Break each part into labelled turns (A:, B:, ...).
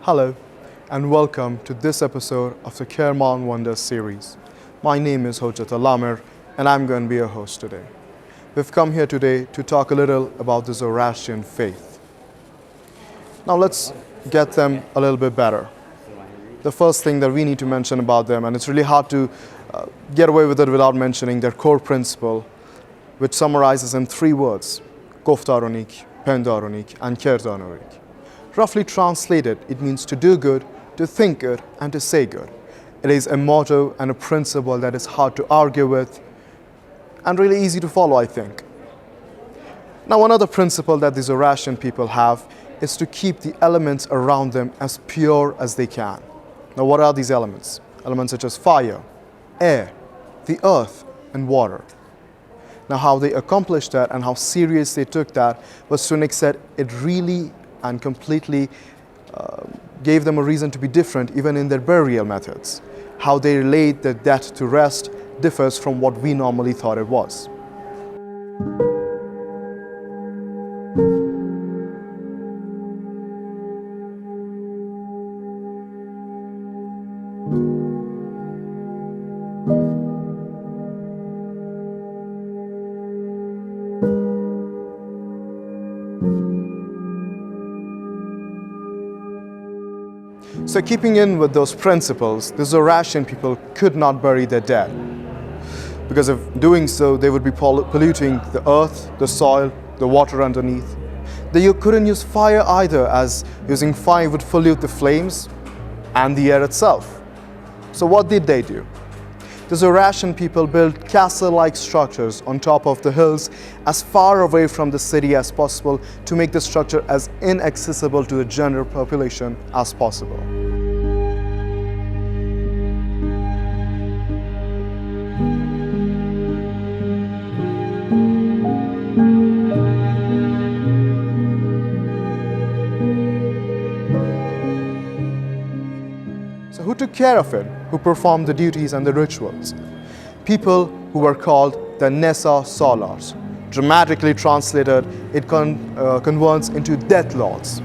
A: Hello, and welcome to this episode of the Kerman Wonders series. My name is Hojat Alamir, and I'm going to be your host today. We've come here today to talk a little about the Zoroastrian faith. Now let's get them a little bit better. The first thing that we need to mention about them, and it's really hard to get away with it without mentioning their core principle, which summarizes in three words: Goftaronik, Pendaronik, and Kerdaronik. Roughly translated, it means to do good, to think good, and to say good. It is a motto and a principle that is hard to argue with and really easy to follow, I think. Now, one other principle that the Zoroastrian people have is to keep the elements around them as pure as they can. Now, what are these elements? Elements such as fire, air, the earth, and water. Now, how they accomplished that and how serious they took that was to an extent it really and completely gave them a reason to be different even in their burial methods. How they relate their death to rest differs from what we normally thought it was. So keeping in with those principles, the Zoroastrian people could not bury their dead, because of doing so, they would be polluting the earth, the soil, the water underneath. They couldn't use fire either, as using fire would pollute the flames and the air itself. So what did they do? The Zoroastrian people built castle-like structures on top of the hills as far away from the city as possible to make the structure as inaccessible to the general population as possible. So who took care of it? Who performed the duties and the rituals? People who were called the Nessa Solars. Dramatically translated, it converts into death lords.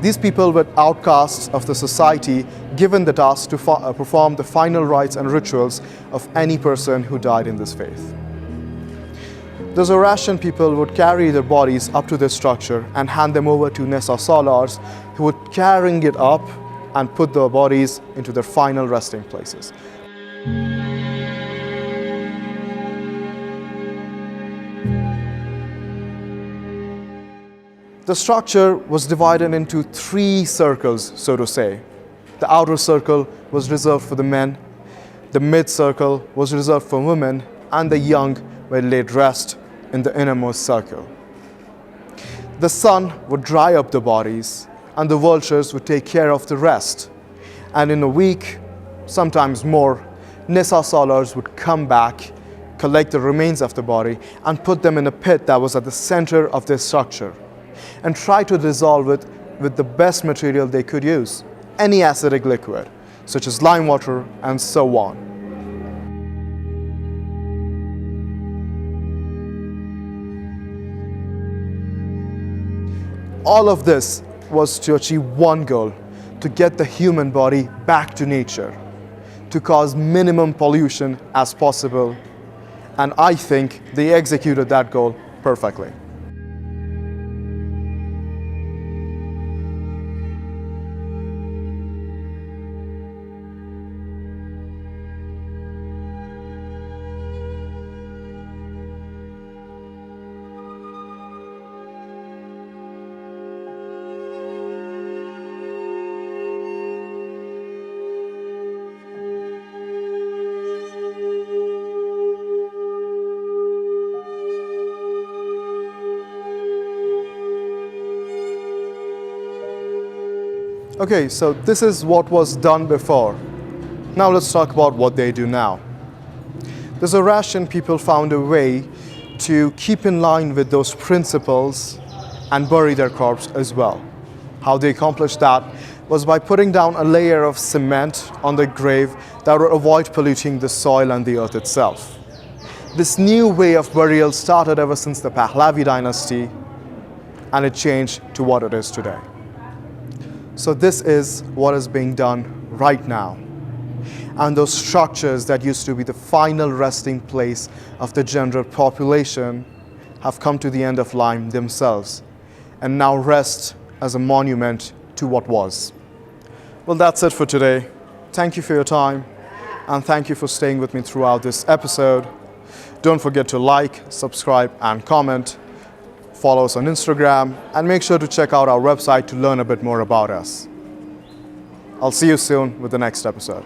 A: These people were outcasts of the society, given the task to perform the final rites and rituals of any person who died in this faith. The Zoroastrian people would carry their bodies up to this structure and hand them over to Nessa Solars, who would carrying it up and put the bodies into their final resting places. The structure was divided into three circles, so to say. The outer circle was reserved for the men, the mid-circle was reserved for women, and the young were laid rest in the innermost circle. The sun would dry up the bodies, and the vultures would take care of the rest. And in a week, sometimes more, Nessa Solars would come back, collect the remains of the body, and put them in a pit that was at the center of their structure, and try to dissolve it with the best material they could use, any acidic liquid, such as lime water and so on. All of this was to achieve one goal: to get the human body back to nature, to cause minimum pollution as possible. And I think they executed that goal perfectly. Okay, so this is what was done before. Now let's talk about what they do now. The Zoroastrian people found a way to keep in line with those principles and bury their corpse as well. How they accomplished that was by putting down a layer of cement on the grave that would avoid polluting the soil and the earth itself. This new way of burial started ever since the Pahlavi dynasty, and it changed to what it is today. So this is what is being done right now. And those structures that used to be the final resting place of the general population have come to the end of line themselves and now rest as a monument to what was. Well, that's it for today. Thank you for your time, and thank you for staying with me throughout this episode. Don't forget to like, subscribe, and comment. Follow us on Instagram, and make sure to check out our website to learn a bit more about us. I'll see you soon with the next episode.